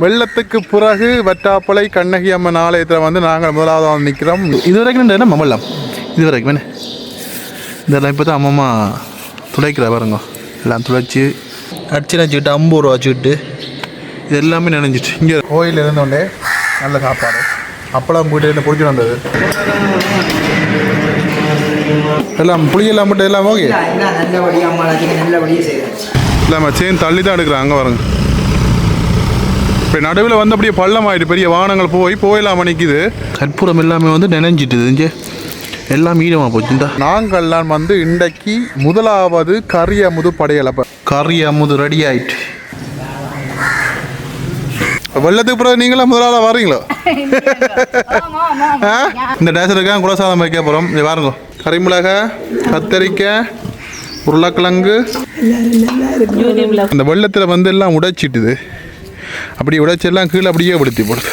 வெள்ளத்துக்கு பிறகு வட்டாப்பளை கண்ணகி அம்மன் ஆலயத்தில் வந்து நாங்கள் முதலாவது நிற்கிறோம். இது வரைக்கும் என்ன மம்மல்லாம் இது வரைக்கும் என்ன இதெல்லாம் இப்போ தான் அம்மம்மா துடைக்கிற பாருங்க. எல்லாம் துடைச்சி அடிச்சு வச்சுக்கிட்டு 50 ரூபா வச்சுக்கிட்டு இது எல்லாமே நினைஞ்சிட்டு இங்கே கோயில் இருந்தோடனே நல்ல சாப்பாடு அப்பளம் போய்ட்டு என்ன பிடிச்சிட்டு வந்தது எல்லாம் புளியெல்லாம் மட்டும் எல்லாம் ஓகே இல்லாமல் சேர்ந்து தள்ளி தான் எடுக்கிறேன். அங்கே வரங்க இப்போ நடுவில் வந்து அப்படியே பள்ளம் ஆகிட்டு பெரிய வாகனங்கள் போயெல்லாம் நிற்கிது. கற்பூரம் எல்லாமே வந்து நினைஞ்சிட்டுது இங்கே எல்லாம் ஈரமாக போச்சுண்டா. நாங்கள்லாம் வந்து இன்றைக்கு முதலாவது கறி அமுது படையலை கறி அமுது ரெடி ஆயிட்டு வெள்ளத்துக்கு பிறகு நீங்களாம் முதலாக வரீங்களோ? இந்த டேசருக்காக குலசாதம் வைக்க போகிறோம். இது பாருங்க கறிமிளகாய் கத்தரிக்காய் உருளைக்கிழங்கு அந்த வெள்ளத்தில் வந்து எல்லாம் உடைச்சிட்டுது. அப்படி உடைச்செல்லாம் கீழே அப்படியே படுத்தி போடுது.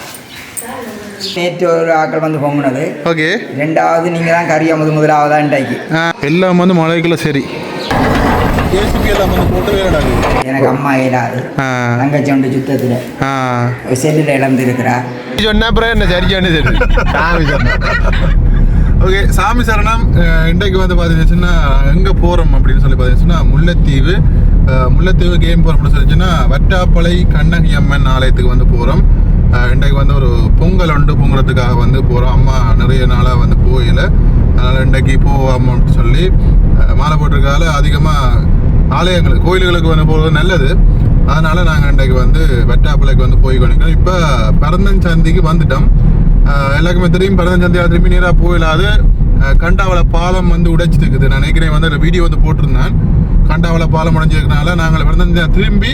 நேற்று ஒரு ஆக்கள் வந்து பொங்கினது. ஓகே ரெண்டாவது நீங்கள் தான் கறி அமுது முதலாவதா இன்றைக்கு எல்லாம் வந்து மழைக்குள்ள சரி எல்லாம் வந்து போட்டு வேடாது. எனக்கு அம்மா இயலாது தங்கச்சி ஒன்று சுத்தத்தில் செல்லில் இழந்திருக்கிறா சொன்ன அப்புறம் என்ன சரியான சரி. ஓகே சாமி சரணம். இன்றைக்கு வந்து பார்த்தீங்கன்னா எங்கே போகிறோம் அப்படின்னு சொல்லி பார்த்தீங்கன்னா முல்லைத்தீவு கேம் போகிறோம் அப்படின்னு சொல்லிச்சுன்னா வட்டாப்பளை கண்ணகி அம்மன் ஆலயத்துக்கு வந்து போகிறோம். இன்றைக்கு வந்து ஒரு பொங்கல் பொங்குறதுக்காக வந்து போகிறோம். அம்மா நிறைய நாளாக வந்து போகல, அதனால் இன்றைக்கு போவோம் அப்படின்னு சொல்லி மாலை போட்டிருக்கால அதிகமாக ஆலயங்களுக்கு கோயில்களுக்கு வந்து போகிறது நல்லது. அதனால் நாங்கள் இன்றைக்கு வந்து வட்டாப்பளைக்கு வந்து போய் கொண்டிருக்கோம். இப்போ பரந்தன்சந்திக்கு வந்துட்டோம். எல்லாருக்குமே தெரியும் பரந்தன்சந்தியாக திரும்பி நேராக போயிடாது. கண்டாவளை பாலம் வந்து உடைச்சிருக்குது. நான் நினைக்கிறேன் வந்து வீடியோ வந்து போட்டிருந்தேன். கண்டாவளை பாலம் உடைஞ்சிருக்கனால நாங்கள் பரந்தன்சந்தி திரும்பி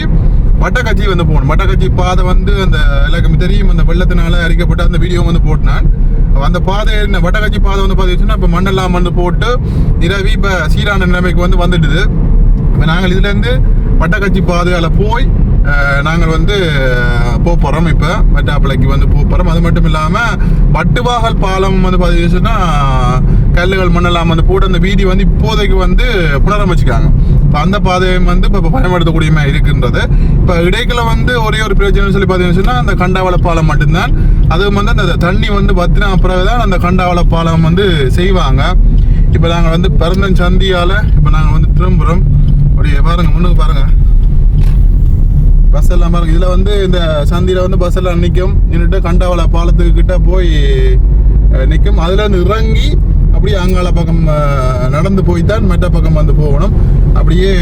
வட்டக்கச்சி வந்து போகணும். வட்டக்கச்சி பாதை வந்து அந்த எல்லாருக்குமே தெரியும் அந்த வெள்ளத்தினால அரிக்கப்பட்ட அந்த வீடியோ வந்து போட்டினான். அந்த பாதை வட்டக்கச்சி பாதை வந்து பார்த்தீங்கன்னா இப்போ மண்ணெல்லாம் வந்து போட்டு நிறவி இப்போ சீரான நிலைமைக்கு வந்து வந்துடுது. இப்போ நாங்கள் இதுலேருந்து வட்டக்கச்சி பாதையால் போய் நாங்கள் வந்து போகிறோம். இப்போ வட்டாப்பளைக்கு வந்து போகிறோம். அது மட்டும் இல்லாமல் வட்டுவாகல் பாலம் வந்து பார்த்தீங்கன்னா கல்லுகள் மண்ணெல்லாம் வந்து போட்டு அந்த வீதி வந்து இப்போதைக்கு வந்து புனரமைச்சிக்காங்க. இப்போ அந்த பாதையை வந்து இப்போ பயன்படுத்தக்கூடியமாக இருக்குன்றது. இப்போ இடைக்கில் வந்து ஒரே ஒரு பிரச்சனை சொல்லி பார்த்தீங்கன்னா அந்த கண்டாவளை பாலம் மட்டும்தான். அது வந்து அந்த தண்ணி வந்து பத்தினா பிறகு தான் அந்த கண்டாவளை பாலம் வந்து செய்வாங்க. இப்போ நாங்கள் வந்து பரந்தன்சந்தியால் இப்போ நாங்கள் வந்து திரும்புகிறோம். அப்படியே பாருங்கள் முன்னுக்கு பாருங்கள் பஸ் எல்லாம் பாருங்கள். இதில் வந்து இந்த சந்தியில் வந்து பஸ் எல்லாம் நின்றுட்டு கண்டாவளை பாலத்துக்கு கிட்ட போய் நிற்கும். அதில் வந்து இறங்கி அப்படியே அங்காள பக்கம் நடந்து போய் தான் மெட்ட பக்கம் வந்து போகணும். அப்படியே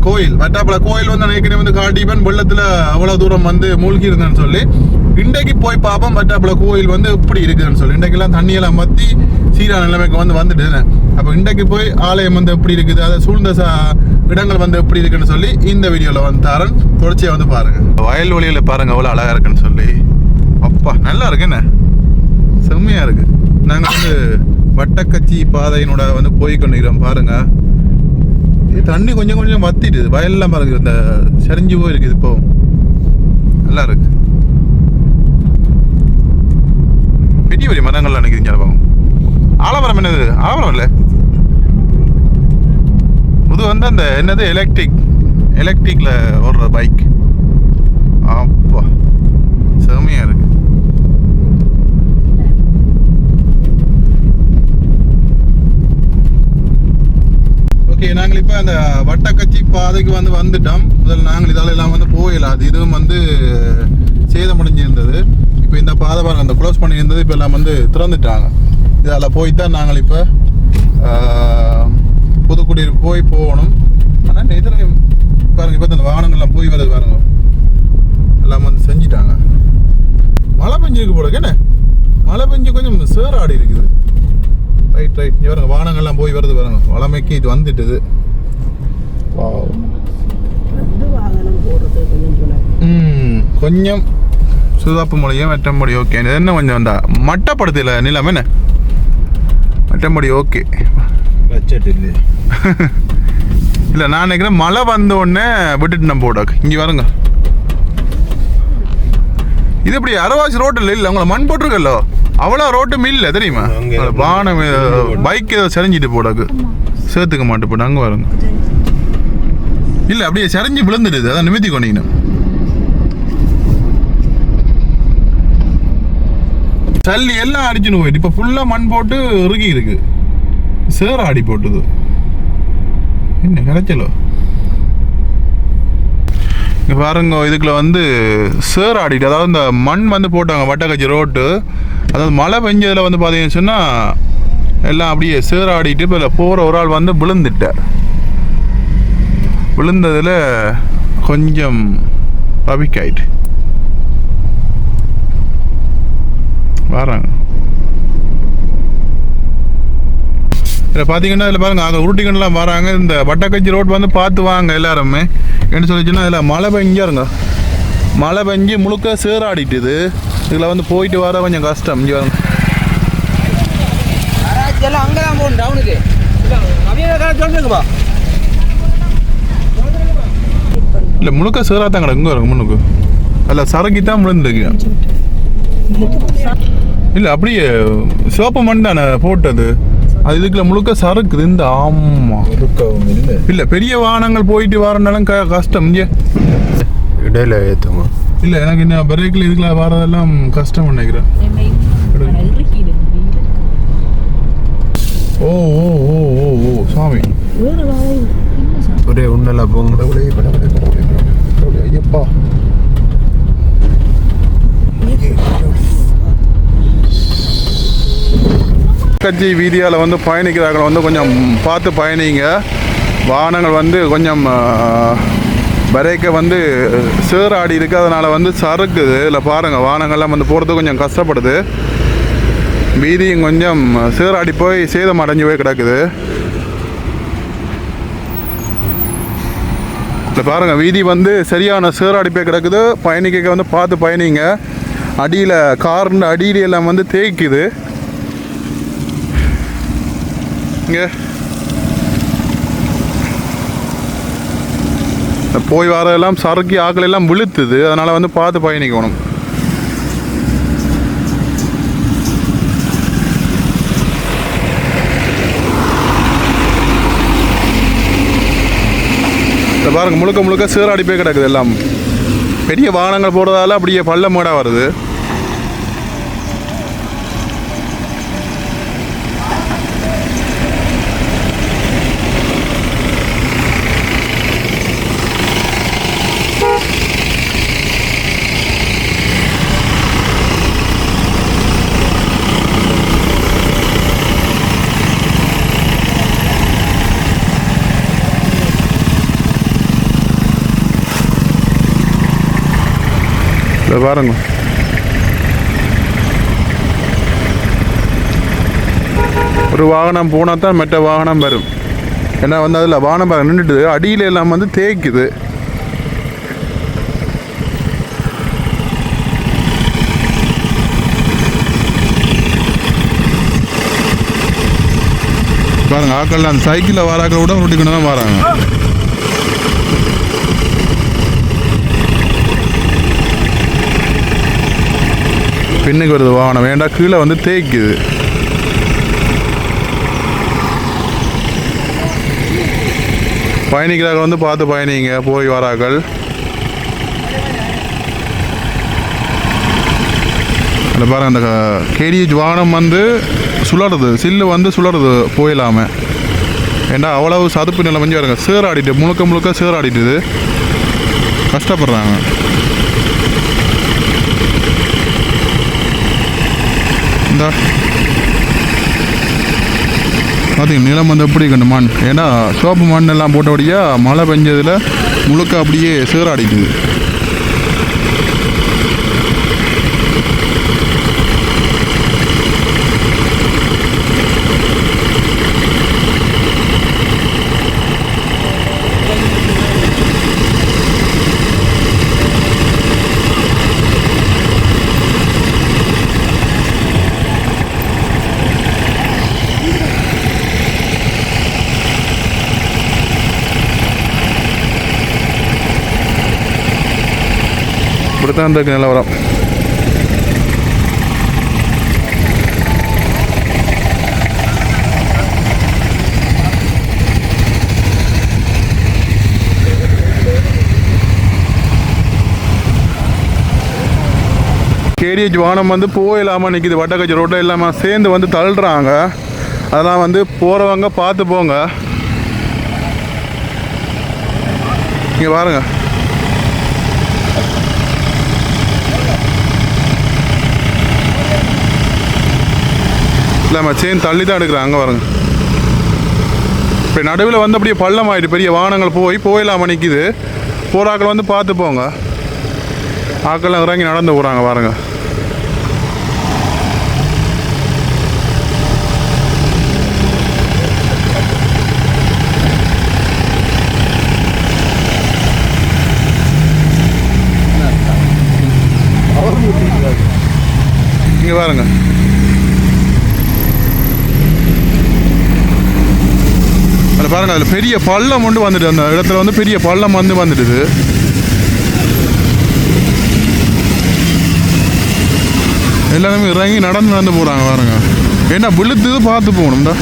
கோயில் வட்டாப்பளை கோயில் வந்து நினைக்கிறேன் வந்து காட்டிப்பன் வெள்ளத்தில் அவ்வளோ தூரம் வந்து மூழ்கி இருந்தேன்னு சொல்லி இன்றைக்கு போய் பார்ப்போம் வட்டாப்பளை கோயில் வந்து இப்படி இருக்குதுன்னு சொல்லி. இன்றைக்கெல்லாம் தண்ணியெல்லாம் மற்றி சீரான நிலைமைக்கு வந்து வந்துட்டு. அப்போ இன்றைக்கு போய் ஆலயம் வந்து எப்படி இருக்குது, அதை சூழ்ந்த இடங்கள் வந்து எப்படி இருக்குன்னு சொல்லி இந்த வீடியோவில் வந்து தரேன். தொடர்ச்சியாக வந்து பாருங்கள். வயல்வெளியில் பாருங்கள் அவ்வளோ அழகாக இருக்குன்னு சொல்லி. அப்பா நல்லா இருக்கு என்ன செம்மையாக இருக்குது. நாங்கள் வந்து வட்டக்கச்சி பாதையினோட வந்து போய் கொண்டிருக்கிறோம். பாருங்கள் தண்ணி கொஞ்சம் கொஞ்சம் வத்திடுது. வயல்லாம் பாருங்க இந்த சரிஞ்சு போயிருக்குது. இப்போ நல்லா இருக்கு. பெரிய பெரிய மரங்கள்லாம் நினைக்குது. ஞாபகம் ஆலமரம் என்னது ஆலமரம் இல்லை இது வந்து அந்த என்னது எலக்ட்ரிக்ல ஓடுற பைக். அப்பா செம்மையா இருக்கு. ஓகே நாங்கள் இப்போ அந்த வட்டக்கச்சி பாதைக்கு வந்து வந்துட்டோம். முதல்ல நாங்கள் இதால எல்லாம் வந்து போயிடலாம். அது இதுவும் வந்து சேதமடைஞ்சிருந்தது. இப்போ இந்த பாதை பாருங்க அந்த க்ளோஸ் பண்ணி இருந்தது இப்போ எல்லாம் வந்து திறந்துட்டாங்க. இதில் போய்தான் நாங்கள் இப்போ புதுக்குடியிருப்பு போகணும். ஆனால் எதிர பாருங்கள் இப்போ அந்த வாகனங்கள்லாம் போய் வருது பாருங்க. எல்லாம் வந்து செஞ்சிட்டாங்க. மழை பெஞ்சிருக்கு போல என்ன மழை பெஞ்சு கொஞ்சம் சேர் ஆடி இருக்குது. ரைட் இங்கே பாருங்க வாகனங்கள்லாம் போய் வருது பாருங்க. வளமைக்கு இது வந்துட்டுது. கொஞ்சம் சுதாப்பு மொழியும் வெட்டம்படி ஓகே. என்ன கொஞ்சம் வந்தா மட்டப்படுத்தல நிலம் என்ன மட்டம்படி ஓகே இல்லை. நான் நினைக்கிறேன் மழை வந்த உடனே விட்டுட்டு நம்ம போட இங்கே வருங்க. இது இப்படி அரவாசி ரோட்டு இல்லை உங்களை மண் போட்டிருக்கல்லோ அவ்வளோ ரோட்டும் இல்லை தெரியுமா. வானம் பைக் ஏதோ செறிஞ்சிட்டு போடாக்கு சேர்த்துக்க மாட்டு போட்டு அங்கே வருங்க. இல்லை அப்படியே செறிஞ்சு விழுந்துடுது. அதான் நிமித்தி கொண்டீங்கண்ணா சல்லி எல்லாம் அடிச்சுன்னு போயிட்டு இப்போ ஃபுல்லாக மண் போட்டு இறுகி இருக்கு. சேர ஆடி போட்டுது. என்ன கிடைச்சலோ இங்கே பாருங்க. இதுக்குள்ள வந்து சேர் ஆடிட்டு, அதாவது இந்த மண் வந்து போட்டாங்க வட்டக்கச்சி ரோட்டு. அதாவது மழை பெஞ்சதில் வந்து பார்த்தீங்கன்னு சொன்னால் எல்லாம் அப்படியே சேர் ஆடிட்டு இப்போ போகிற ஒரு ஆள் வந்து விழுந்துட்டார். விழுந்ததில் கொஞ்சம் பபிக்காயிட்டு வராங்க. இதில் பார்த்தீங்கன்னா இதில் பாருங்கள் அங்கே உருட்டிக்கண்டெலாம் வராங்க. இந்த வட்டக்கச்சி ரோட் வந்து பார்த்து வாங்க எல்லாருமே. என்ன சொல்லிச்சுன்னா இதில் மழை பெஞ்சாருங்க. மழை பெஞ்சு முழுக்க சேராடிட்டுது. இதில் வந்து போயிட்டு வர கொஞ்சம் கஷ்டம். இங்கே வாங்க. அங்கே தான் போகணும் டவுனுக்கு. இல்லை முழுக்க சேராதான் கிடக்கு. இங்கே வரும் முன்னுக்கு அதில் சரக்கி தான் முழுந்துருக்கு. இல்லை அப்படியே சிவப்பு மண் தானே போட்டது. அது இதுக்குள்ள முழுக்க சறுக்குது. இந்த ஆமா இல்லை பெரிய வாகனங்கள் போயிட்டு வரனாலும் கஷ்டம். இங்கே இடையில ஏற்றுங்க. இல்லை எனக்கு இந்த பிரேக்கில் இதுக்குள்ள வரதெல்லாம் கஷ்டம் நினைக்கிறேன். ஓ ஓ ஓ ஓ ஓ சாமி ஒரே உன்னெல்லாம் போங்க. ஐயப்பா கட்சி வீதியால் வந்து பயணிக்கிறார்கள் வந்து கொஞ்சம் பார்த்து பயணிங்க. வாகனங்கள் வந்து கொஞ்சம் பிரேக்கை வந்து சேராடி இருக்குது. அதனால் வந்து சறுக்குது. இல்லை பாருங்கள் வாகனங்கள்லாம் வந்து போகிறது கொஞ்சம் கஷ்டப்படுது. வீதியும் கொஞ்சம் சேராடி போய் சேதம் அடைஞ்சு போய் கிடக்குது. இல்லை பாருங்கள் வீதி வந்து சரியான சேராடி போய் கிடக்குது. பயணிக்க வந்து பார்த்து பயணிங்க. அடியில் கார்னு அடியில் எல்லாம் வந்து தேய்க்குது. இங்கே போய் வரதெல்லாம் சறுக்கி ஆக்கள் எல்லாம் விழுத்துது. அதனால் வந்து பார்த்து பயணிக்கணும். பாருங்க முழுக்க முழுக்க சேராடி போய் கிடக்குது. எல்லாம் பெரிய வாகனங்கள் போடுறதால அப்படியே பள்ள மேடாக வருது. பாருங்க ஒரு வாகனம் போனால் தான் மற்ற வாகனம் வரும். ஏன்னா வந்து அதில் வாகனம் பாருங்க நின்றுட்டு அடியில் எல்லாம் வந்து தேய்க்குது. பாருங்க ஆக்கள் அந்த சைக்கிளில் வராக்கள் கூட ரொட்டிக்கணும் தான் வராங்க. பின்னுக்கு வருது வாகனம். வேண்டாம் கீழே வந்து தேய்க்குது. பயணிக்கிறார்கள் வந்து பார்த்து பயணிங்க போய் வராக்கள். அதில் பாருங்கள் அந்த கேடிஹெச் வாகனம் வந்து சுழறது. சில்லு வந்து சுழறது போயிடலாமல். ஏண்டா அவ்வளவு சதுப்பு நிலை மஞ்சள் வருங்க. சேராடிட்டு முழுக்க முழுக்க சேராடிட்டுது. கஷ்டப்படுறாங்க. இந்த பார்த்தீங்க நிலம் வந்து எப்படி கண்டு மண். ஏன்னா சோப்பு மண் எல்லாம் போட்டபடியாக மழை பெஞ்சதில் முழுக்க அப்படியே சேராடிக்குது. இப்படித்தான் இந்த நிலவரம். கேடிஹெச் வாகனம் வந்து போயிடாமல் நிற்கிது. வட்டக்கச்சி ரோட்டில் எல்லாமே சேர்ந்து வந்து தள்ளுறாங்க. அதெல்லாம் வந்து போகிறவங்க பார்த்து போங்க. இங்கே பாருங்க, இல்லாமல் சேர்ந்து தள்ளி தான் எடுக்கிறாங்க பாருங்க. இப்போ நடுவில் வந்து அப்படியே பள்ளம் ஆகிட்டு பெரிய வாகனங்கள் போயிடாமல் நிற்கிது. போகிறாக்கள் வந்து பார்த்து போங்க. ஆக்கெல்லாம் இறங்கி நடந்து போகிறாங்க பாருங்க. இங்கே பாருங்க, அதில் பாருங்க, அதில் பெரிய பள்ளம் கொண்டு வந்துட்டு அந்த இடத்துல வந்து பெரிய பள்ளம் வந்துடுது. எல்லாருமே இறங்கி நடந்து போகிறாங்க பாருங்க. என்ன விழுத்து பார்த்து போகணும்டா.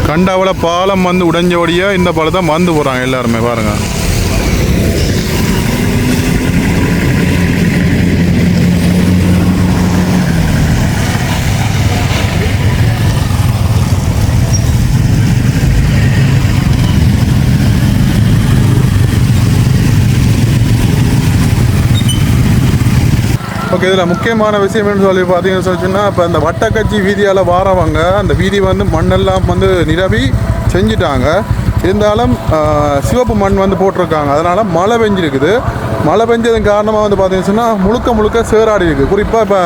கண்டாவில் பாலம் வந்து உடைஞ்சபடியாக இந்த பாலத்தை வந்து போகிறாங்க எல்லாருமே பாருங்க. ஓகே, இதில் முக்கியமான விஷயம் என்ன சொல்லி பார்த்தீங்கன்னு சொல்லிச்சுன்னா, இப்போ இந்த வட்டக்கச்சி வீதியால் வாரவங்க அந்த வீதி வந்து மண்ணெல்லாம் வந்து நிரவி செஞ்சுட்டாங்க. இருந்தாலும் சிவப்பு மண் வந்து போட்டிருக்காங்க. அதனால் மழை பெஞ்சிருக்குது. மழை பெஞ்சதுக்கு காரணமாக வந்து பார்த்தீங்கன்னு சொன்னால் முழுக்க சேராடி இருக்குது. குறிப்பாக இப்போ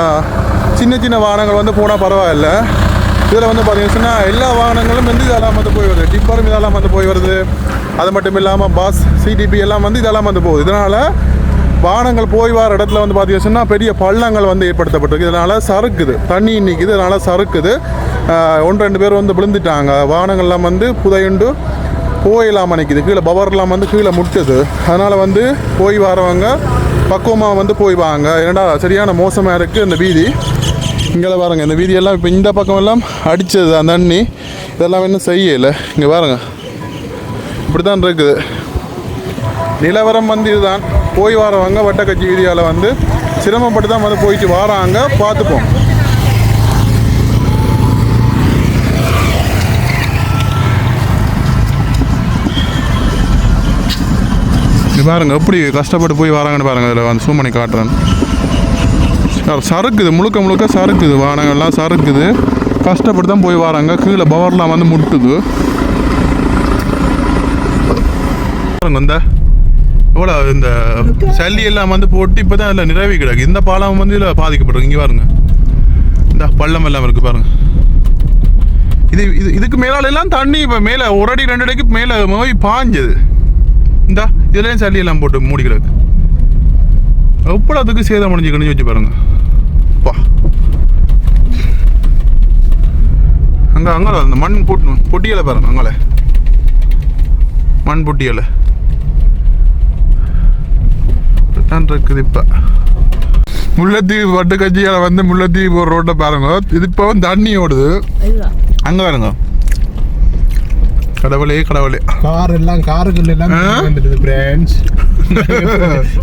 சின்ன வாகனங்கள் வந்து போனால் பரவாயில்ல. இதில் வந்து பார்த்தீங்கன்னு சொன்னால் எல்லா வாகனங்களும் வந்து இதெல்லாம் வந்து போய் வருது. டிப்பரும் இதெல்லாம் வந்து போய் வருது. அது மட்டும் இல்லாமல் பஸ், சிடிபி எல்லாம் வந்து இதெல்லாம் வந்து போகுது. இதனால் வாகனங்கள் போய் வர இடத்துல வந்து பார்த்தீங்கன்னா பெரிய பள்ளங்கள் வந்து ஏற்படுத்தப்பட்டிருக்கு. இதனால் சறுக்குது, தண்ணி நிற்குது. இதனால் சறுக்குது. 1-2 பேர் வந்து விழுந்துட்டாங்க. வாகனங்கள்லாம் வந்து புதையுண்டு போயிடாமல் நிற்கிது. கீழே பவர்லாம் வந்து கீழே முட்டுது. அதனால் வந்து போய் வரவங்க பக்குவமாக வந்து போய் வாங்க. ஏன்னா சரியான மோசமாக இருக்குது இந்த வீதி. இங்கே பாருங்கள், இந்த வீதியெல்லாம் இப்போ இந்த பக்கம் எல்லாம் அடித்தது அந்த தண்ணி. இதெல்லாம் இன்னும் செய்யலை. இங்கே பாருங்கள், இப்படி தான் இருக்குது நிலவரம். வந்து இதுதான் போய் வரவங்க வட்டக்கச்சி வீதியால் வந்து சிரமப்பட்டு தான் வந்து போயிட்டு வராங்க. பார்த்துப்போம். இது பாருங்க எப்படி கஷ்டப்பட்டு போய் வராங்கன்னு பாருங்க. இதில் வந்து சூம் பண்ணி காட்டுறேன். சறுக்குது, முழுக்க சறுக்குது. வாகனங்கள்லாம் சறுக்குது. கஷ்டப்பட்டு தான் போய் வராங்க. கீழே பவர்லாம் வந்து முட்டுது. இந்த இவ்வளோ இந்த சல்லி எல்லாம் வந்து போட்டு இப்போ தான் இதில் நிறவி கிடக்கு. இந்த பாலம் வந்து இதில் பாதிக்கப்பட்டிருக்கு. இங்கே பாருங்க, இந்த பள்ளம் எல்லாம் இருக்குது பாருங்க. இதுக்கு மேலால எல்லாம் தண்ணி இப்போ மேலே 1 அடி 2 அடிக்கு மேலே போய் பாஞ்சது. இந்த இதுலேயும் சல்லி எல்லாம் போட்டு மூடி கிடக்கு. எப்படி அதுக்கு சேதம் முடிஞ்சுக்கணும்னு வச்சு பாருங்க. பா அங்கே அந்த மண் பொட்டியலை பாருங்க. அங்கே மண் பொட்டியலை தான் இருக்குது. இப்போ முல்லைத்தீவு வட்டக்கச்சியால் வந்து முல்லைத்தீவு போகிற ரோட்டை பாருங்க. இது இப்போ வந்து தண்ணி ஓடுது. அங்கே பாருங்க. கடவுளே கார் எல்லாம் காருக்குள்ள எல்லாம் வந்துடுது ஃப்ரெண்ட்ஸ்.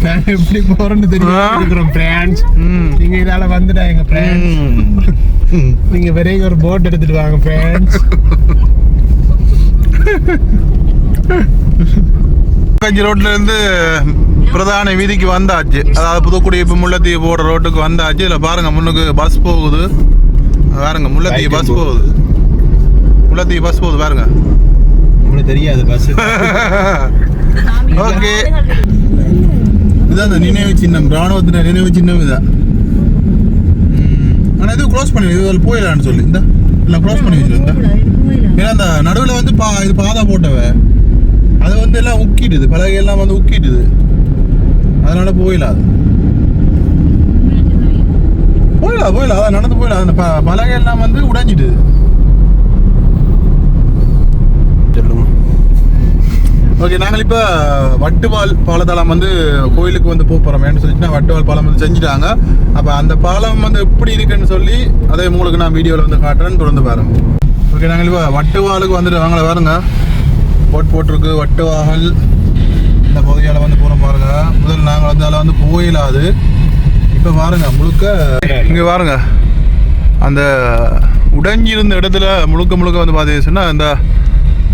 நாங்கள் எப்படி போகிறோன்னு தெரியும் ஃப்ரெண்ட்ஸ். நீங்கள் இதால் வந்துட்டாங்க ஃப்ரெண்ட்ஸ். நீங்கள் பெரிய ஒரு போட் எடுத்துட்டு வாங்க ஃப்ரெண்ட்ஸ். வட்டக்கச்சி ரோட்ல இருந்து பிரதான வீதிக்கு வந்தாச்சு. அதாவது புதுக்குடி இப்போ முல்லைத்தீவு போகிற ரோட்டுக்கு வந்தாச்சு. இதில் பாருங்க, முன்னுக்கு பஸ் போகுது பாருங்க. முல்லைத்தீவு பஸ் போகுது. பாருங்க. உங்களுக்கு தெரியாது பஸ். ஓகே, இதுதான் அந்த நினைவு சின்னம், ராணுவத்தின நினைவு சின்னம் இதான். ஆனால் இது க்ளோஸ் பண்ணி இது போயிடலான்னு சொல்லி இந்த எல்லாம் க்ளோஸ் பண்ணி வச்சுருந்தா. ஏன்னா அந்த நடுவில் வந்து இது பாதை போட்டவ அது வந்து எல்லாம் உக்கிடுது, பலகையெல்லாம் வந்து உக்கிடுது. அதனால போயிடலாம் அதான் நடந்து போயிடலாம். அந்த பலகையெல்லாம் வந்து உடைஞ்சிடுது. ஓகே, நாங்கள் இப்போ வட்டுவால் பாலத்தளம் வந்து கோயிலுக்கு வந்து போகிறோம். ஏன்னு சொல்லிச்சுன்னா வட்டுவால் பாலம் வந்து செஞ்சுட்டாங்க. அப்போ அந்த பாலம் வந்து எப்படி இருக்குன்னு சொல்லி அதே உங்களுக்கு நான் வீடியோவில் வந்து காட்டுறேன்னு தொடர்ந்து பாருங்க. ஓகே, நாங்கள் இப்போ வட்டுவாலுக்கு வந்துட்டு வாங்கல பாருங்க, போட்டிருக்கு வட்டுவாகல். இந்த பகுதியால் வந்து போகிறோம் பாருங்க. முதல் நாங்கள் வந்து அதில் வந்து போயிடாது. இப்போ பாருங்க முழுக்க இங்கே பாருங்க அந்த உடைஞ்சிருந்த இடத்துல முழுக்க வந்து பார்த்தீங்கன்னா இந்த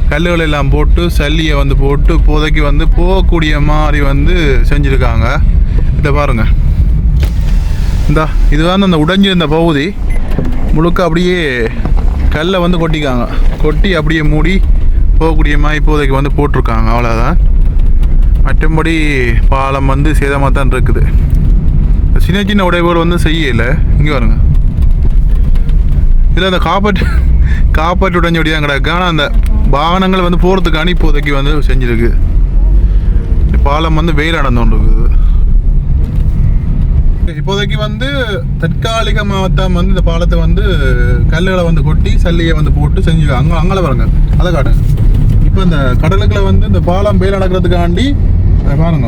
கல்லுகள் எல்லாம் போட்டு சல்லியை வந்து போட்டு இப்போதைக்கு வந்து போகக்கூடிய மாதிரி வந்து செஞ்சுருக்காங்க. இதை பாருங்க, இந்த இது வந்து அந்த உடைஞ்சிருந்த பகுதி முழுக்க அப்படியே கல்லை வந்து கொட்டி அப்படியே மூடி போகக்கூடிய மாதிரி இப்போதைக்கு வந்து போட்டிருக்காங்க. அவ்வளோதான். மற்றபடி பாலம் வந்து சேதமாக தான் இருக்குது. சின்ன உடைவுகள் வந்து செய்யலை. இங்கே பாருங்க, இதில் அந்த காப்பாட்டு உடைஞ்சபடியாக கிடக்கு. ஆனால் அந்த வாகனங்கள் வந்து போகிறதுக்கான இப்போதைக்கு வந்து செஞ்சுருக்கு. பாலம் வந்து வெயில் அடைந்துருக்குது. இப்போதைக்கு வந்து தற்காலிகமாக தான் வந்து இந்த பாலத்தை வந்து கல்லுகளை வந்து கொட்டி சல்லியை வந்து போட்டு செஞ்சுருக்காங்க. அங்கே பாருங்க, அதை காட்டுங்க. இப்போ இந்த கடலுக்குள்ள வந்து இந்த பாலம் வெயில் நடக்கிறதுக்காண்டி பாருங்க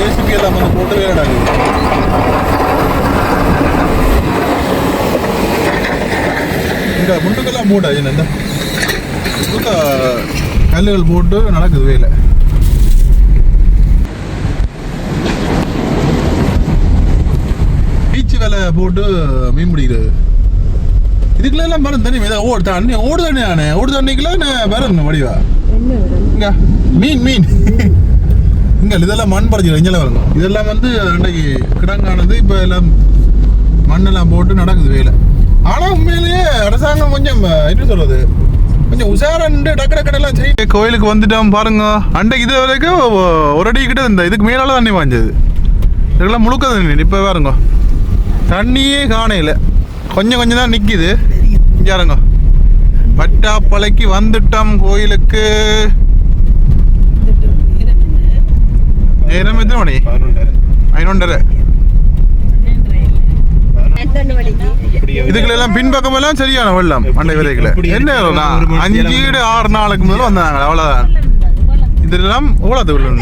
ஏசிபி எல்லாம் வந்து போட்டு வெயில் நடக்குது. இந்த முண்டுக்கெல்லாம் மூட இந்த கல்லுகள் போட்டு நடக்குது வேலை. பீச்சு வேலை போட்டு மீன் பிடிக்கிறது. இதுக்குள்ள எல்லாம் பாருங்க தண்ணி ஓடு தண்ணிக்குள்ள வரணும் வடிவா. இங்க மீன் இங்க இதெல்லாம் மண் பறிச்சு இங்கெல்லாம் வரணும். இதெல்லாம் வந்து அன்றைக்கு கிடங்கானது. இப்போ எல்லாம் மண்ணெல்லாம் போட்டு நடக்குது வேலை. ஆனால் உண்மையிலேயே அரசாங்கம் கொஞ்சம் என்ன சொல்றது, கொஞ்சம் உஷாரண்டு டக்கடெல்லாம் செய்ய. கோயிலுக்கு வந்துட்டோம் பாருங்க. அன்றைக்கு இது வரைக்கும் ஒரு அடி கிட்ட இந்த இதுக்கு மேலால தண்ணி வாஞ்சது. இதெல்லாம் முழுக்க தண்ணி. இப்போ பாருங்க தண்ணியே காணையில் கொஞ்சம் தான் நிற்கிது. யாருங்க வட்டாப்பளைக்கு வந்துட்டோம் கோயிலுக்கு. நேரம் எத்தனை மணி? 11:30. இதுக்குள்ள எல்லாம் பின்பக்கம் எல்லாம் சரியான வெள்ளம். அண்டை விலைகளை என்ன 5-6 நாளுக்கு முதல்ல வந்தாங்க. அவ்வளவுதான். இதெல்லாம் ஓலாது வெள்ளம்.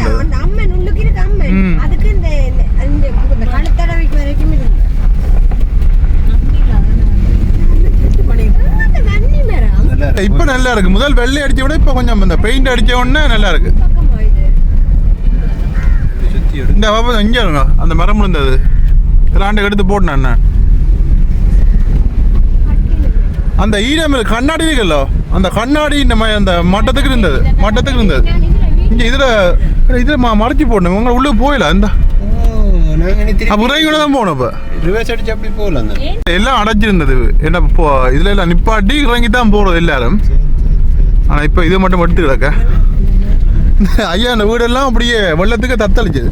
இப்ப நல்லா இருக்கு. முதல் வெள்ளை அடிச்ச விட இப்ப கொஞ்சம் இந்த பெயிண்ட் அடிச்ச உடனே நல்லா இருக்கு. இந்த இங்க இருங்க, அந்த மரம் இருந்தது ஆண்டை எடுத்து போட்டேன். அந்த ஈரம் கண்ணாடி இருக்குல்ல, அந்த கண்ணாடி இந்த மாதிரி அந்த மட்டத்துக்கு இருந்தது இங்க இதுல மறைச்சி போடணும். உங்க உள்ள போயில இந்த உரையோட தான் போகணும். இப்போ எல்லாம் அடைச்சிருந்தது. என்ன இதுல எல்லாம் நிப்பாட்டி இறங்கி தான் போறது எல்லாரும். ஆனா இப்ப இது மட்டும் எடுத்து கிடக்க. ஐயா அந்த வீடெல்லாம் அப்படியே வெள்ளத்துக்கு தத்தளிச்சது.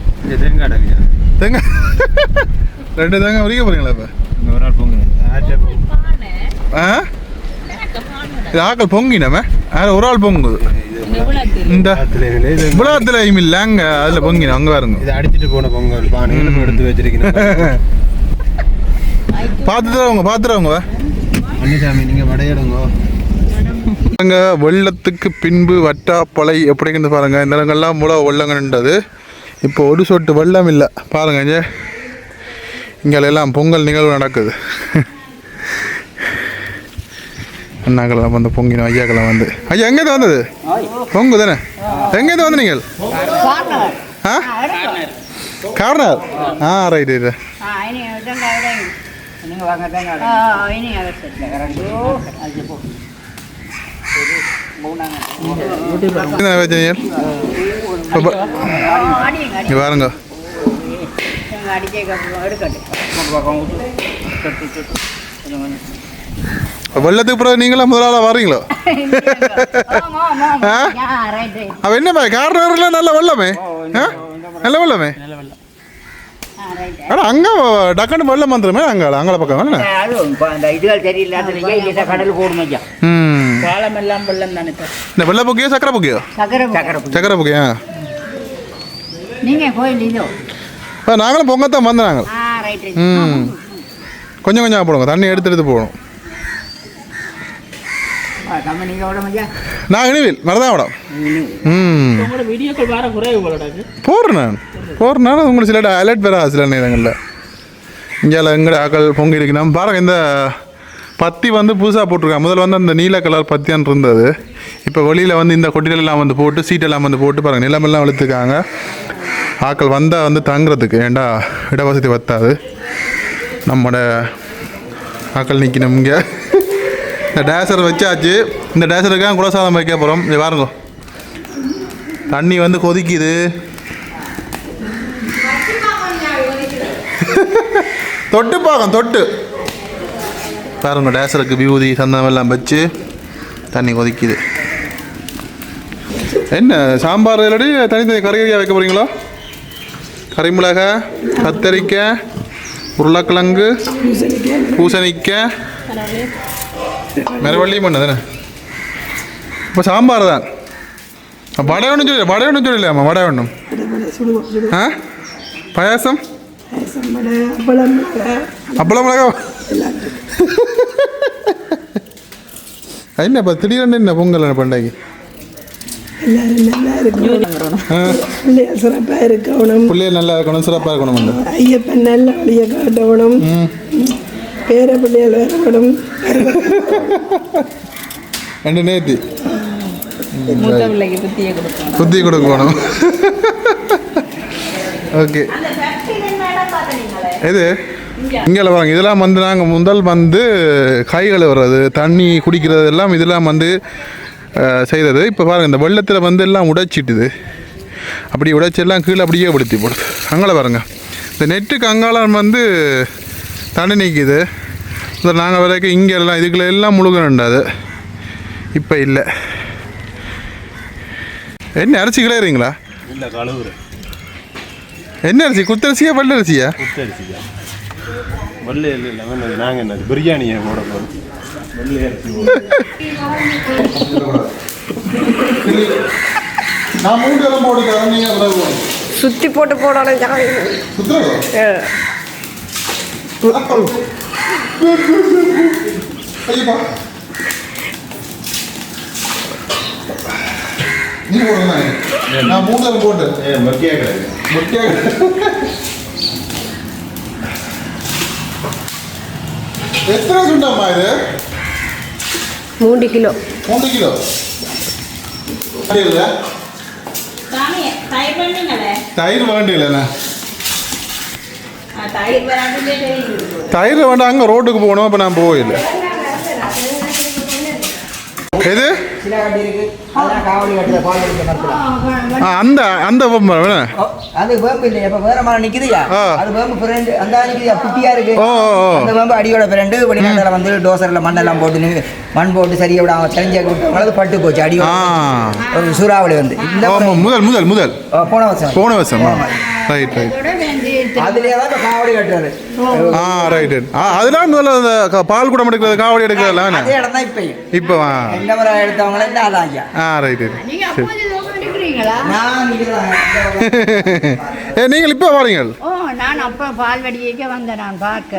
தேங்காய் 2 தேங்காய் வரைக்கும் போறீங்களா? இப்ப ஆக்கள் பொங்கினமே ஒரு ஆள் பொங்குது. இந்த விழாத்துல இல்ல அங்க அதுல பொங்கின அங்க பாருங்க. இதை அடிச்சுட்டு போன பொங்கல் எடுத்து வச்சிருக்கீங்க. பாத்துறவங்க அன்னிசாமி நீங்க வடையிடுங்க. பாருங்க வெள்ளத்துக்கு பின்பு வட்டாப்பளை எப்படிங்கிறது பாருங்க. இந்த இடங்கள்லாம் முளை வெள்ளங்கன்றது. இப்போ ஒரு சொட்டு வெள்ளம் இல்லை பாருங்க. இங்கெல்லாம் பொங்கல் நிகழ்வு நடக்குது. அண்ணாக்கெல்லாம் வந்து பொங்கினோம். ஐயாக்கெல்லாம் வந்து ஐயா எங்கேருந்து வந்தது பொங்கு தானே? எங்கேருந்து வந்து நீங்கள்? கார்னர். ரைட். பாருங்க வெள்ளத்துக்கு பிறகு நீங்களா முதலாள வர்றீங்களோ? அவ என்ன கார்னர்ல நல்ல வெள்ளமே, நல்ல வெள்ளமே. ஆனா அங்க டக்குனு வெள்ளம் வந்துருமே. அங்கால பக்கம் இந்த வெள்ள பொக்கியோ சக்கரை பொக்கியோ? சக்கரை பொக்கியா? நாங்களும் பொங்கத்தான் வந்தோம். நாங்கள் கொஞ்சம் போடுங்க. தண்ணி எடுத்து போகணும். நான் இனிவில் மரதாவடம் போடுறேன் நான் உங்களுக்கு சில அலர்ட் பெறா சில நேரங்களில் இங்கே எங்கட ஆக்கள் பொங்கி இருக்கணும் பாருங்க. இந்த பத்தி வந்து புதுசாக போட்டிருக்காங்க. முதல்ல வந்து அந்த நீல கலர் பத்தியான் இருந்தது. இப்போ வெளியில் வந்து இந்த கொட்டிலெல்லாம் வந்து போட்டு சீட்டெல்லாம் வந்து போட்டு பாருங்கள் நிலமெல்லாம் வளர்த்துக்காங்க. ஆக்கள் வந்தால் வந்து தங்குறதுக்கு ஏண்டா இடவசதி பத்தாது. நம்மளோட ஆக்கள் நிற்கணும் இங்கே. இந்த டேசர் வச்சாச்சு. இந்த டேசருக்காக குலசாதம் வைக்க போகிறோம். இது பாருங்க தண்ணி வந்து கொதிக்குது. தொட்டு பார்க்கும் தொட்டு பாருங்க டேசருக்கு விபூதி சந்தனம் எல்லாம் வச்சு தண்ணி கொதிக்குது. என்ன சாம்பார் இல்லாடி தனித்தனி கறிகறியாக வைக்க போகிறீங்களா? கறிமிளகாய், கத்தரிக்காய், உருளைக்கிழங்கு, பூசணிக்காய், மரவள்ளி மண்ணு தானே. இப்போ சாம்பார் தான். வடை ஒன்றும் சொல்லலாமா? வடை ஒன்றும் ஆ பாயாசம் அப்பளம் மிளகா என்ன இப்போ திடீர்னு என்ன பொங்கல் பண்டாக்கி சிறப்பாக இருக்கணும். பிள்ளைகள் நல்லா இருக்கணும், சிறப்பாக இருக்கணும். ஐயப்பன் நல்ல வழியை காட்டணும். பேர பிள்ளைகள் வரணும். ரெண்டு நேர்த்தி புத்தி கொடுக்கணும். ஓகே இது இங்கே வாங்க. இதெல்லாம் வந்து நாங்கள் முதல் வந்து காய்களை வர்றது தண்ணி குடிக்கிறது எல்லாம் இதெல்லாம் வந்து செய்கிறது. இப்போ பாருங்கள் இந்த வெள்ளத்தில் வந்து எல்லாம் உடைச்சிட்டுது. அப்படி உடைச்செல்லாம் கீழே அப்படியே படுத்தி போடுது. அங்கே பாருங்கள் இந்த நெட்டுக்கு அங்காளம் வந்து தண்ணி நிற்கிது. இதில் நாங்கள் வரைக்கும் இங்கே எல்லாம் இதுக்குள்ள எல்லாம் முழுகணுண்டாது. இப்போ இல்லை. என்ன அரிசி கிளையறீங்களா? இல்லை கழுவுறேன். என்ன அரிசி? குத்தரிசியா வல்லரிசியா? குத்தரிசியா வல்ல இல்லை. நாங்கள் என்ன பிரியாணியை போட போகிறோம். வெள்ளை அரிசி நான் மூணு போட்டு நீங்கள் சுற்றி போட்டு போடணும். ஐயப்பா நீ போடுங்க. நான் மூணு போட்டு எத்தனை சுண்டாம்மா இது? 3 கிலோ. 3 கிலோ தயிர் வேண்டிய இல்லைண்ணா. தயிர் வேண்டாம். அங்கே ரோட்டுக்கு போகணும். இப்போ நான் போகல. எது அந்த அந்த அது வேம்பு இல்லையா? இப்போ வேற மரம் நிற்குதுயா? அது வேம்பு ஃப்ரெண்டு அந்த நிற்குதுயா குட்டியா இருக்கு. அந்த வேம்பு அடியோட ஃப்ரெண்டு வெளிநாட்டில் வந்து டோசரில் மண்ணெல்லாம் போட்டு மண் போட்டு சரியாக விட அவங்க தெரிஞ்ச விட்டு பட்டு போச்சு. அடியோட ஒரு சூறாவளி வந்து முதல் முதல் முதல் போன வருஷம் ரைட் ரைட். அதுலேயே தான் இப்போ காவடி கட்டுறது. Right right. அதெல்லாம் முதல்ல அந்த பால் குடம் எடுக்கிறது காவடி எடுக்கிறதுல அதே இடம் தான் இப்பயும். இப்போ இந்த மரம் எடுத்தவங்களே இந்த ஆள் ஐயா. Right right. நீங்கள் இப்போ வரீங்க? நான் அப்போ பால்வடிக்கு வந்தேன். நான் பார்க்க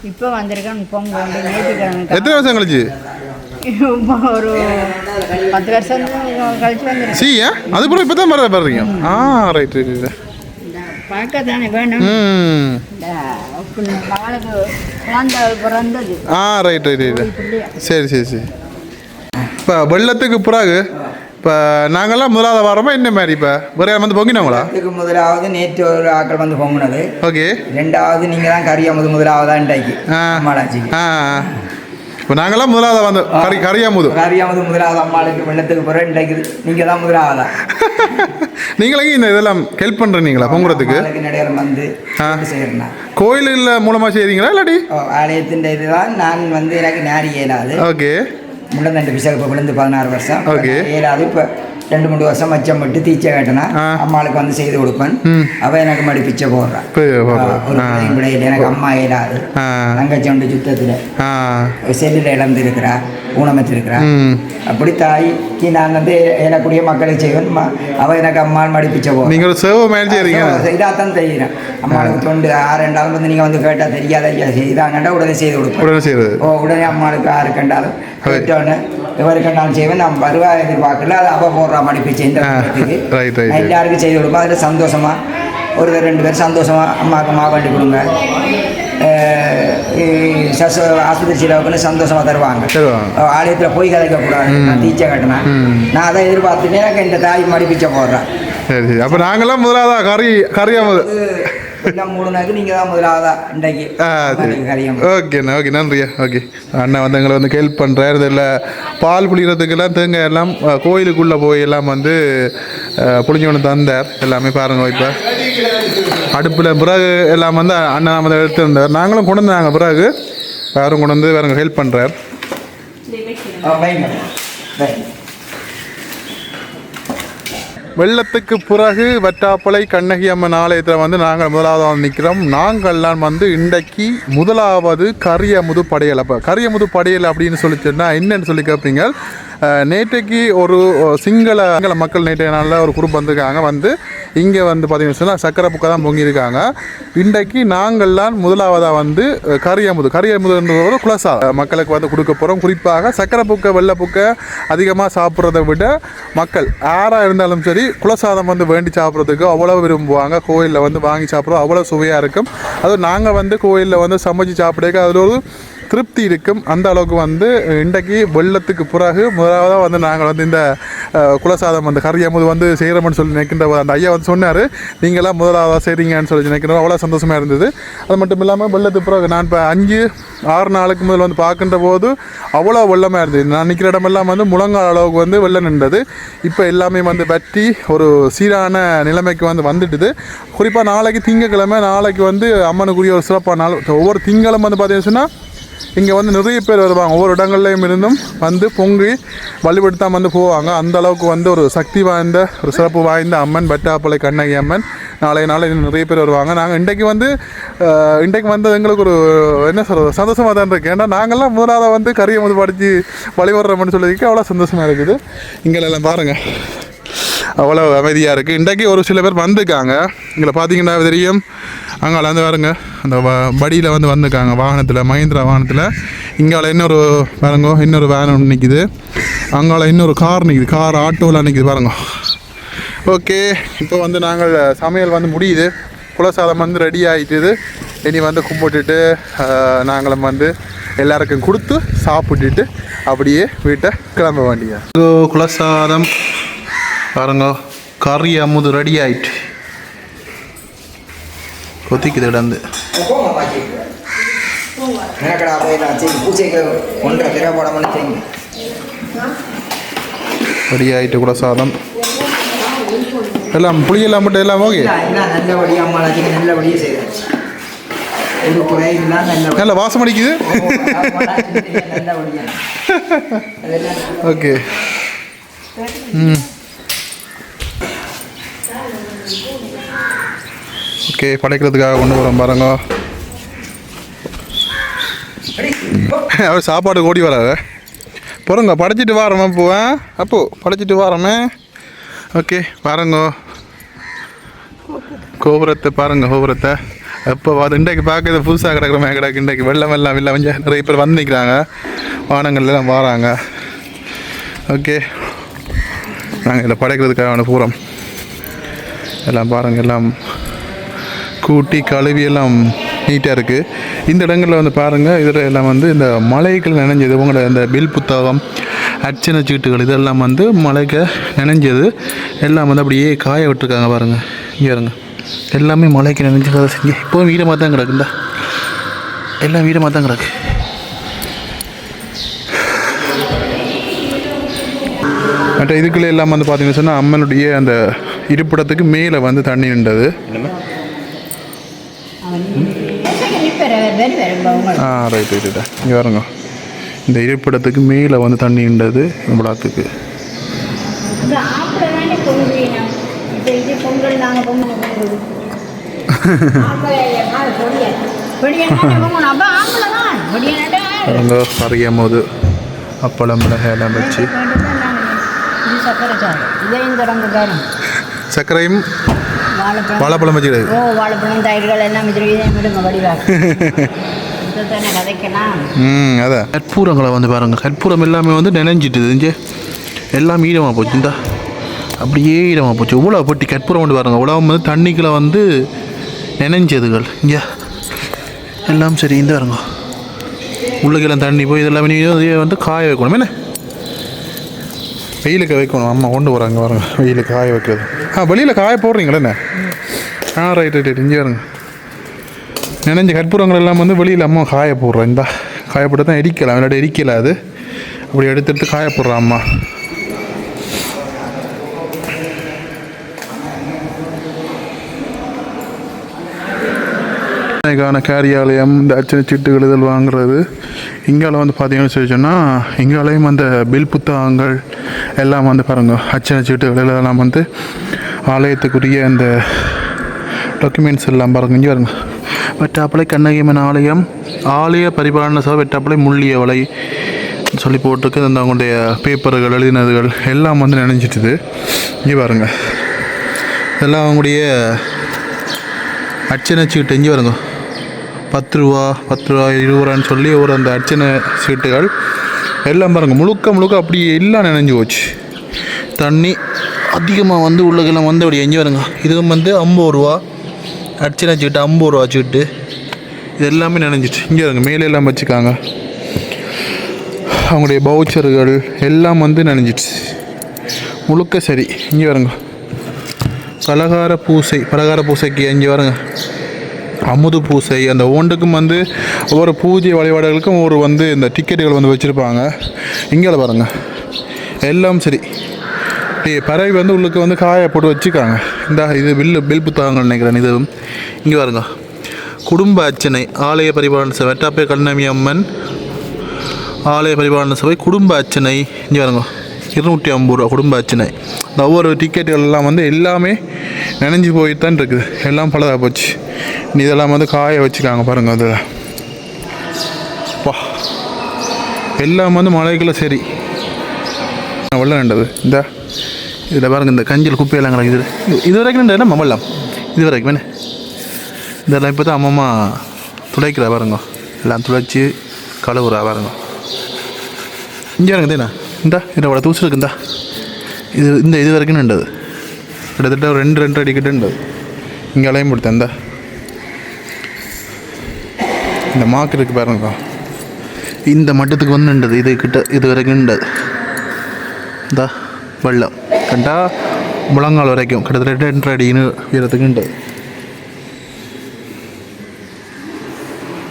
இப்போ வந்திருக்கேன். பொங்கல் நேற்றுக்கிழமை. எத்தனை வருஷம் கழிச்சு? ஒரு 10 வருஷம் கழிச்சு வந்துருக்கேன். சி அதுக்கப்புறம் இப்போ தான் வர பாருங்க. Right right. பார்க்க தானே வேணும். மகளுக்கு குழந்தை பிறந்தது. Right right right. சரி சரி சரி. இப்போ வெள்ளத்துக்கு பிறகு இப்போ நாங்கள்லாம் முதலாவது வாரமா என்ன மாதிரி? இப்போ வேறு யாரும் வந்து பொங்கினவங்களா? இதுக்கு முதலாவது நேற்று ஒரு ஆக்கள் வந்து பொங்கினது. ஓகே. ரெண்டாவது நீங்கள் தான் கரியாமுது முதலாவதா இன்றைக்கு அம்மாளாச்சிக்கு. இப்போ நாங்கள்லாம் முதலாவது வந்து கரியாமுது முதலாவது அம்மாளுக்கு வெள்ளத்துக்கு பிறகு இன்றைக்கு நீங்கள் தான் முதலாவதா. நீங்களே இந்த இதெல்லாம் ஹெல்ப் பண்ணுறீங்களா பொங்குறதுக்கு? நேரம் வந்து செய்யறேன். கோயிலில் மூலமாக செய்கிறீங்களா இல்லாட்டி? ஆலயத்தின் இதுதான். நான் வந்து எனக்கு நேரி ஏலாது. ஓகே. முள்ளந்தண்டு பிசகு இப்போ விழுந்து 16 வருஷம். ஓகே. ஏலாது. இப்போ 2-3 வருஷம் மச்சம் விட்டு தீச்சை கட்டினா அம்மாளுக்கு வந்து செய்து கொடுப்பேன். அவள் எனக்கு மடி பிச்சை போடுறான். ஒரு பிள்ளையில் எனக்கு அம்மா இயலாது, தங்கச்சி ஒன்று சுத்தத்தில் செல்லில் இழந்திருக்கிறா, ஊனமத்திருக்கிறா. அப்படி தாய்க்கு நான் வந்து எனக்குரிய மக்களுக்கு செய்வேன். அவள் எனக்கு அம்மாள் மடி பிச்சை போடுறேன். நீங்கள் இதாக தான் தெரியுறேன். அம்மாளுக்கு தொண்டு 6 வந்து நீங்கள் வந்து கேட்டால் தெரியாத இதாங்கண்டா உடனே செய்து கொடுப்பேன். உடனே அம்மாளுக்கு 6 கண்டாலும் கேட்டோன்னு இவருக்கு நான் செய்வேன். நான் வருவாய் எதிர்பார்க்கல, அது அப்போ போடுறா மடிப்பிச்சு இந்த எல்லாருக்கும் செய்து கொடுப்போம். அதில் சந்தோஷமாக ஒரு 2 பேர் சந்தோஷமாக அம்மாவுக்கு மாவண்டி கொடுங்க, ஆஸ்பத்திரி செலவுக்குன்னு சந்தோஷமாக தருவாங்க. ஆலயத்தில் போய் கதைக்கக்கூடாது, நான் டீச்சர் கட்டினேன். நான் அதை எதிர்பார்த்துட்டு எனக்கு இந்த தாய் மடிப்பிச்சை போடுறேன். சரி சரி. அப்போ நாங்களாம் முதலாவதா கறியாமது எல்லாம் 3 நாளுக்கு நீங்கள் தான் முதலாவதா இன்றைக்கு. ஓகேண்ணா, ஓகே, நன்றியா. ஓகே, அண்ணா வந்து எங்களை வந்து ஹெல்ப் பண்ணுறாரு. இதில் பால் புளிகிறதுக்கெல்லாம் தேங்காய் எல்லாம் கோயிலுக்குள்ளே போய் எல்லாம் வந்து புளிஞ்சு கொண்டு தந்தார். எல்லாமே பாருங்க. இப்போ அடுப்பில் பிறகு எல்லாம் வந்து அண்ணன் வந்து எடுத்துருந்தார். நாங்களும் கொண்டு வந்தாங்க. பிறகு யாரும் கொண்டு வந்து வேறுங்க ஹெல்ப் பண்ணுறார். வெள்ளத்துக்கு பிறகு வட்டாப்பளை கண்ணகி அம்மன் ஆலயத்தில் வந்து நாங்கள் முதலாவது நிற்கிறோம். நாங்கள்லாம் வந்து இன்றைக்கு முதலாவது கரியமுது படையல். அப்போ கரியமுது படையல் அப்படின்னு சொல்லி சொன்னால் என்னன்னு சொல்லி கேட்பீங்க. நேற்றைக்கு ஒரு சிங்கள மக்கள் நேற்றைய நாளில் ஒரு குரூப் வந்திருக்காங்க. வந்து இங்கே வந்து பார்த்தீங்கன்னு சொன்னால் சக்கரை புக்கை தான் பொங்கியிருக்காங்க. இன்றைக்கு நாங்கள்லாம் முதலாவதாக வந்து கரியமுதுன்ற ஒரு குலசாதம் மக்களுக்கு வந்து கொடுக்க போகிறோம். குறிப்பாக சக்கரை புக்கை வெள்ளை புக்கை அதிகமாக சாப்பிட்றத விட மக்கள் யாராக இருந்தாலும் சரி குலசாதம் வந்து வேண்டி சாப்பிட்றதுக்கு அவ்வளோ விரும்புவாங்க. கோயிலில் வந்து வாங்கி சாப்பிட்றோம், அவ்வளோ சுவையாக இருக்கும். அதுவும் நாங்கள் வந்து கோயிலில் வந்து சமைச்சு சாப்பிட்றதுக்கு அதில் ஒரு திருப்தி இருக்கும். அந்த அளவுக்கு வந்து இன்றைக்கு வெள்ளத்துக்கு பிறகு முதலாவதாக வந்து நாங்கள் வந்து இந்த குலசாதம் வந்து கரியமுது வந்து செய்கிறோம்னு சொல்லி நினைக்கின்ற அந்த ஐயா வந்து சொன்னார். நீங்களாம் முதலாவதாக செய்கிறீங்கன்னு சொல்லி நினைக்கிறோம். அவ்வளோ சந்தோஷமாக இருந்தது. அது மட்டும் இல்லாமல் வெள்ளத்துக்கு பிறகு நான் இப்போ 5-6 நாளுக்கு முதல் வந்து பார்க்கின்ற போது அவ்வளோ வெள்ளமாக இருந்தது. நான் நிற்கிற இடமெல்லாம் வந்து முழங்கால் அளவுக்கு வந்து வெள்ளம் நின்றது. இப்போ எல்லாமே வந்து வற்றி ஒரு சீரான நிலைமைக்கு வந்து வந்துட்டுது. குறிப்பாக நாளைக்கு திங்கக்கிழமை, நாளைக்கு வந்து அம்மனுக்குரிய ஒரு சிறப்பான நாள். ஒவ்வொரு திங்களும் வந்து பார்த்தீங்கன்னு சொன்னால் இங்கே வந்து நிறைய பேர் வருவாங்க. ஒவ்வொரு இடங்கள்லையும் இருந்தும் வந்து பொங்கி வழிபடுத்தாம வந்து போவாங்க. அந்த அளவுக்கு வந்து ஒரு சக்தி வாய்ந்த ஒரு சிறப்பு வாய்ந்த அம்மன் வட்டாப்பளை கண்ணகி அம்மன். நாளைய நிறைய பேர் வருவாங்க. நாங்கள் இன்றைக்கு வந்து எங்களுக்கு ஒரு என்ன சொல்கிறது சந்தோஷமாக தான் இருக்குது. ஏன்னா நாங்கள்லாம் முதலாவது வந்து கரியமுது படித்து வழிபடுறோம்னு சொல்லியிருக்கேன். அவ்வளோ சந்தோஷமாக இருக்குது. இங்கெல்லாம் பாருங்கள் அவ்வளோ அமைதியாக இருக்குது. இன்றைக்கு ஒரு சில பேர் வந்துருக்காங்க. இங்கே பார்த்தீங்கன்னா தெரியும். அங்கால வந்து பாருங்க அந்த வடியில் வந்து வந்துருக்காங்க வாகனத்தில், மஹிந்திரா வாகனத்தில். இங்கால இன்னொரு பாருங்க இன்னொரு வேன் ஒன்று நிற்கிது. அங்கால இன்னொரு கார் நிற்கிது, கார் ஆட்டோவில் நிற்கிது பாருங்க. ஓகே, இப்போ வந்து நாங்கள் சமையல் வந்து முடியுது. குலசாதம் வந்து ரெடி ஆகிட்டுது. இனி வந்து கும்பிட்டுட்டு நாங்களும் வந்து எல்லாருக்கும் கொடுத்து சாப்பிட்டுட்டு அப்படியே வீட்டை கிளம்ப வேண்டிய. குலசாதம் பாருங்க கரியமுது ரெடி ஆயிட்டு கொத்திக்குது இடந்து ரெடி ஆயிட்டு குலசாதம் எல்லாம் புளியெல்லாம் மட்டும் எல்லாம் ஓகே. நல்ல வாசம் அடிக்குது. ஓகே. ஓகே, படைக்கிறதுக்காக கொண்டு வரோம் பாருங்க. அவர் சாப்பாடு ஓடி வராது. போகிறோங்க படைச்சிட்டு வாரமே போவேன். அப்போ படைச்சிட்டு வாரமே. ஓகே பாருங்க கோபுரத்தை பாருங்க. கோபுரத்தை எப்போ இன்றைக்கு பார்க்கறது புதுசாக கிடக்குறமே கிடக்கு. இன்றைக்கு வெள்ளம் இல்லை கொஞ்சம் நிறைய பேர் வந்து நிற்கிறாங்க. வானங்கள்லாம் வராங்க. ஓகே, நாங்கள் இதில் படைக்கிறதுக்காக போகிறோம். எல்லாம் பாருங்கள், எல்லாம் கூட்டி கழுவி எல்லாம் நீட்டாக இருக்குது. இந்த இடங்களில் வந்து பாருங்கள், இதில் எல்லாம் வந்து இந்த மலைகள் நினைஞ்சது. உங்களோட இந்த பில் புத்தகம் அர்ச்சனை சீட்டுகள் இதெல்லாம் வந்து மலைக்கு நினைஞ்சது. எல்லாம் வந்து அப்படியே காய விட்டுருக்காங்க பாருங்கள். இங்கே இருங்க, எல்லாமே மலைக்கு நினைஞ்சு கதை செஞ்சு இப்போவும் வீரமாக தான் கிடக்கு. இந்த எல்லாம் வீரமாக தான் கிடக்கு. மற்ற இதுக்குள்ளே எல்லாம் வந்து பார்த்தீங்கன்னு சொன்னால் அம்மனுடைய அந்த இருப்பிடத்துக்கு மேலே வந்து தண்ணி நின்றது. ரைட் ரைட்டா இங்கே வருங்க. இந்த இருப்பிடத்துக்கு மேலே வந்து தண்ணி நின்றது பிளாக்குக்கு. இப்போ ஆப்பில் தானே பொங்கல் இப்போ இது பொங்கல் நாங்கள் பொங்கல் பொங்கல் அறியும் போது அப்பளம் மிளகாய் எல்லாம் வச்சு சர்க்கரையும் வாழைப்பழம் வச்சுக்கிறது. ஓ வாழைப்பழம் தயிர்கள் எல்லாம் விடுங்க வடிவாக கதைக்கலாம். அதான் கற்பூரங்களை வந்து பாருங்கள், கற்பூரம் எல்லாமே வந்து நினைஞ்சிட்டுது. இங்கே எல்லாம் ஈரமாக போச்சு. இந்த அப்படியே ஈரமாக போச்சு. இவ்வளோ பொட்டி கற்பூரம் வந்து பாருங்கள். உலகம் வந்து தண்ணிக்குள்ளே வந்து நினைஞ்சதுகள். இங்கே எல்லாம் சரி. இந்த பாருங்க உள்ளுக்கெல்லாம் தண்ணி போய் இதெல்லாம் வந்து காய வைக்கணும். என்ன வெயிலுக்கு வைக்கணும். அம்மா கொண்டு போகிறாங்க பாருங்க, வெயிலுக்கு காய வைக்கிறது. வெளியில் காய போடுறீங்களே என்ன? ரைட். இங்கே வருங்க நினைஞ்ச கற்பூரங்கள் எல்லாம் வந்து வெளியில் அம்மா காய போடுறேன். இந்த காயப்பட்டு தான் எரிக்கலாம், விளையாட எரிக்கல. அது அப்படி எடுத்துகிட்டு காய போடுறான் அம்மா. காரியாலயம் இந்த அச்சனை சீட்டுகள் இதில் வாங்குறது. இங்கால வந்து பார்த்தீங்கன்னு சொல்லி சொன்னால் இங்காலையும் அந்த பில் புத்தகங்கள் எல்லாம் வந்து பாருங்கள், அச்சனை சீட்டுகள் எல்லாம் வந்து ஆலயத்துக்குரிய அந்த டாக்குமெண்ட்ஸ் எல்லாம் பாருங்க. இங்கே பாருங்க, வெட்டாப்பளை கண்ணகியம்மன் ஆலயம் ஆலய பரிபாலன சபை வெட்டாப்பளை முள்ளியவளை சொல்லி போட்டிருக்கு. அந்த அவங்களுடைய பேப்பர்கள் எழுதினதுகள் எல்லாம் வந்து நினைஞ்சிட்டுது. இங்கே பாருங்க, இதெல்லாம் அவங்களுடைய அர்ச்சனை சீட்டு. இங்கே பாருங்க, 10 ரூபா 20 ரூபான்னு சொல்லி ஒரு அந்த அர்ச்சனை சீட்டுகள் எல்லாம் பாருங்கள் முழுக்க அப்படியே எல்லாம் நினைஞ்சு போச்சு. தண்ணி அதிகமாக வந்து உள்ளக்கெல்லாம் வந்து அப்படி எங்கே வருங்க. இதுவும் வந்து 50 ரூபா அர்ச்சனை சீட்டு, 50 ரூபா சீட்டு. இது எல்லாமே நினைஞ்சிட்டு. இங்கே வருங்க மேலே எல்லாம் வச்சுக்காங்க. அவங்களுடைய பவுச்சர்கள் எல்லாம் வந்து நினைஞ்சிட்டு முழுக்க சரி. இங்கே வருங்க பலகார பூசைக்கு இங்கே வருங்க அமுது பூசை. அந்த ஒன்றுக்கும் வந்து ஒவ்வொரு பூஜை வழிபாடுகளுக்கும் ஒரு வந்து இந்த டிக்கெட்டுகள் வந்து வச்சுருப்பாங்க. இங்கே பாருங்கள் எல்லாம் சரி. பறவை வந்து உள்ளுக்கு வந்து காய போட்டு வச்சுக்காங்க. இந்த இது பில் புத்தகங்கள் நினைக்கிறேன். இது இங்கே பாருங்க குடும்ப அர்ச்சனை ஆலய பரிபாலன சபை வெட்டாப்பை கண்ணமி அம்மன் ஆலய பரிபாலன சபை குடும்ப அர்ச்சனை. இங்கே பாருங்க 250 ரூபா குடும்ப அர்ச்சனை. இந்த ஒவ்வொரு டிக்கெட்டுகள் எல்லாம் வந்து எல்லாமே நினைஞ்சு போயிட்டு இருக்குது. எல்லாம் பலதாக போச்சு. இதெல்லாம் வந்து காய வச்சுக்காங்க பாருங்கள். அது எல்லாம் வந்து மழைக்குள்ள சரி வெள்ளம் வேண்டது. இந்த இதில் பாருங்கள் இந்த கஞ்சில் குப்பையெல்லாம் கிடக்குது. இது வரைக்கும் என்ன மம்மல்லாம் இது வரைக்கும் என்ன இதெல்லாம் இப்போ தான் அம்மம்மா துடைக்கிறா பாருங்க. எல்லாம் துடைச்சி கழுவுறா பாருங்க. இங்கே இருக்குதுண்ணா இந்தா இதோட தூசு இருக்குந்தா இது வரைக்கும் நின்றது. கிட்டத்தட்ட ஒரு 2 அடிக்கிட்டு இருந்தது. இங்கே அலையும் கொடுத்தேன். இந்த மாக்கு இருக்குது பாருங்க, இந்த மட்டத்துக்கு வந்து நின்றது. இது வரைக்கும் நின்றது. இந்த வெள்ளம் கண்டா முழங்கால் வரைக்கும் கிட்டத்தட்ட 2 அடின்னு உயரத்துக்கு நின்றது.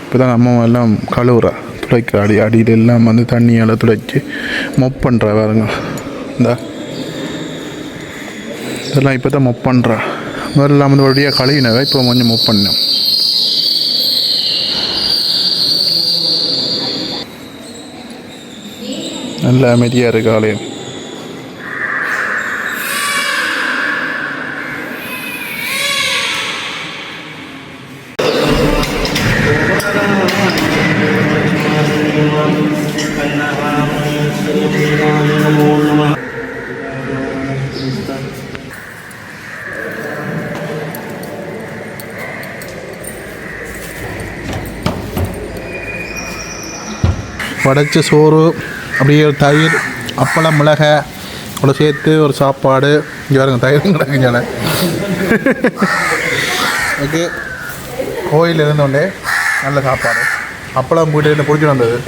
இப்போ தான் அம்மா எல்லாம் கழுவுறா துடைக்கிற அடியில் எல்லாம் வந்து தண்ணியால் துடைச்சி மொப் பண்ணுறா பாருங்க. இந்த இதெல்லாம் இப்போ தான் மொப் பண்ணுறா. முதல்லாம் வந்து வழியாக கழுவினவை இப்போ கொஞ்சம் மொப் பண்ணேன். நல்ல அமைதியாக இருக்கு ஆலயம். படைச்ச சோறு அப்படியே தயிர் அப்பளம் மிளகாய் கூட சேர்த்து ஒரு சாப்பாடு. இங்கே பாருங்க தயிரும் கிடக்குங்க. ஓகே கோயில் இருந்தோடனே நல்ல சாப்பாடு. அப்பளம் போய்ட்டு என்ன பிடிச்சி வந்தது.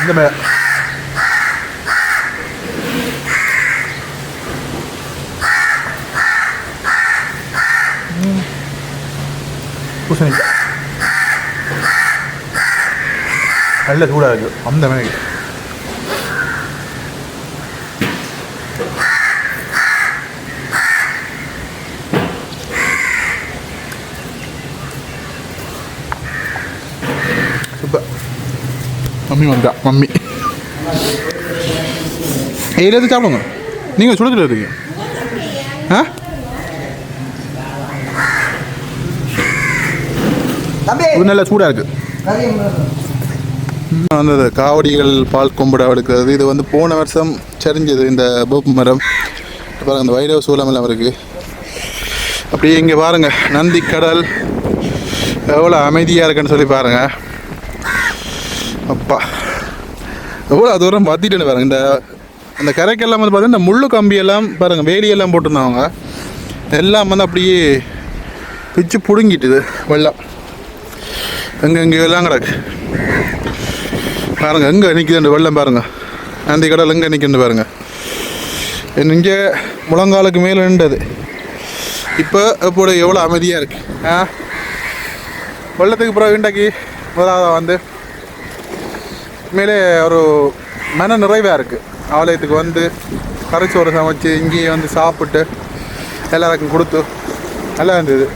இந்த பூசணிக்காய் நல்ல சூடாக இருக்குது. அந்த மாதிரி மம்மி வந்தா மம்மி எது சாப்பிடுங்க நீங்கள் சுட இருக்கீங்க ஆ இது நல்லா சூடாக இருக்குது வந்தது காவடிகள் பால் கொம்படா எடுக்கிறது. இது வந்து போன வருஷம் சரிஞ்சது இந்த வேப்ப மரம். பாருங்கள் இந்த வைரவ சூலம் எல்லாம் இருக்குது. அப்படியே இங்கே பாருங்கள் நந்தி கடல் எவ்வளோ அமைதியாக இருக்குன்னு சொல்லி பாருங்கள். அப்பா எவ்வளோ தூரம் பார்த்திட்டு பாருங்கள். இந்த கரைக்கெல்லாம் வந்து பார்த்தீங்கன்னா இந்த முள்ளு கம்பியெல்லாம் பாருங்கள் வேலியெல்லாம் போட்டிருந்தாங்க. எல்லாம் வந்து அப்படியே பிச்சு பிடுங்கிட்டுது வெள்ளம். எங்கே எல்லாம் கிடக்கு பாருங்கள். எங்கே நிற்கிது வெள்ளம் பாருங்கள். நந்தி கடல் எங்கே நிற்கிது பாருங்கள். இங்கே முழங்காலுக்கு மேலே நின்றது. இப்போ எப்போது எவ்வளோ அமைதியாக இருக்குது. வெள்ளத்துக்கு பிறகு இன்றைக்கு முதலாவது வந்து மேலே ஒரு மன நிறைவாக இருக்குது. ஆலயத்துக்கு வந்து கரைச்சோறு சமைச்சு இங்கேயே வந்து சாப்பிட்டு எல்லாருக்கும் கொடுத்து நல்லா இருந்தது.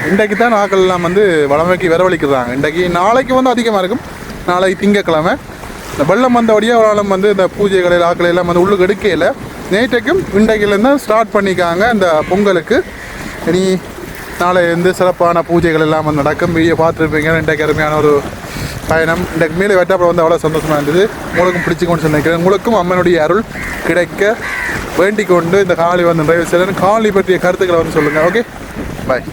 இன்றைக்கு தான் ஆக்கள் எல்லாம் வந்து வளமைக்கு வரவழைக்கிறாங்க. இன்றைக்கு நாளைக்கு வந்து அதிகமாக இருக்கும். நாளைக்கு திங்கக்கிழமை இந்த வெள்ளம் வந்தபடியாக ஒரு ஆளும் வந்து இந்த பூஜைகளில் ஆக்கள் எல்லாம் வந்து உள்ளுக்கு எடுக்கையில் நேற்றைக்கும் இன்றைக்கிலேருந்து ஸ்டார்ட் பண்ணிக்காங்க. இந்த பொங்கலுக்கு இனி நாளை வந்து சிறப்பான பூஜைகள் எல்லாம் வந்து நடக்கும். வீடியோ பார்த்துருப்பீங்க. இன்றைக்கு அருமையான ஒரு பயணம். இன்றைக்கு மேலே வெட்டாப்படம் வந்து அவ்வளோ சந்தோஷமாக இருந்தது. உங்களுக்கும் பிடிச்சிக்கொண்டு நினைக்கிறேன். உங்களுக்கும் அம்மனுடைய அருள் கிடைக்க வேண்டிக் கொண்டு இந்த காணொலி வந்து நிறைவு செய்கிறேன். காணொலி பற்றிய கருத்துக்களை வந்து சொல்லுங்கள். Okay bye.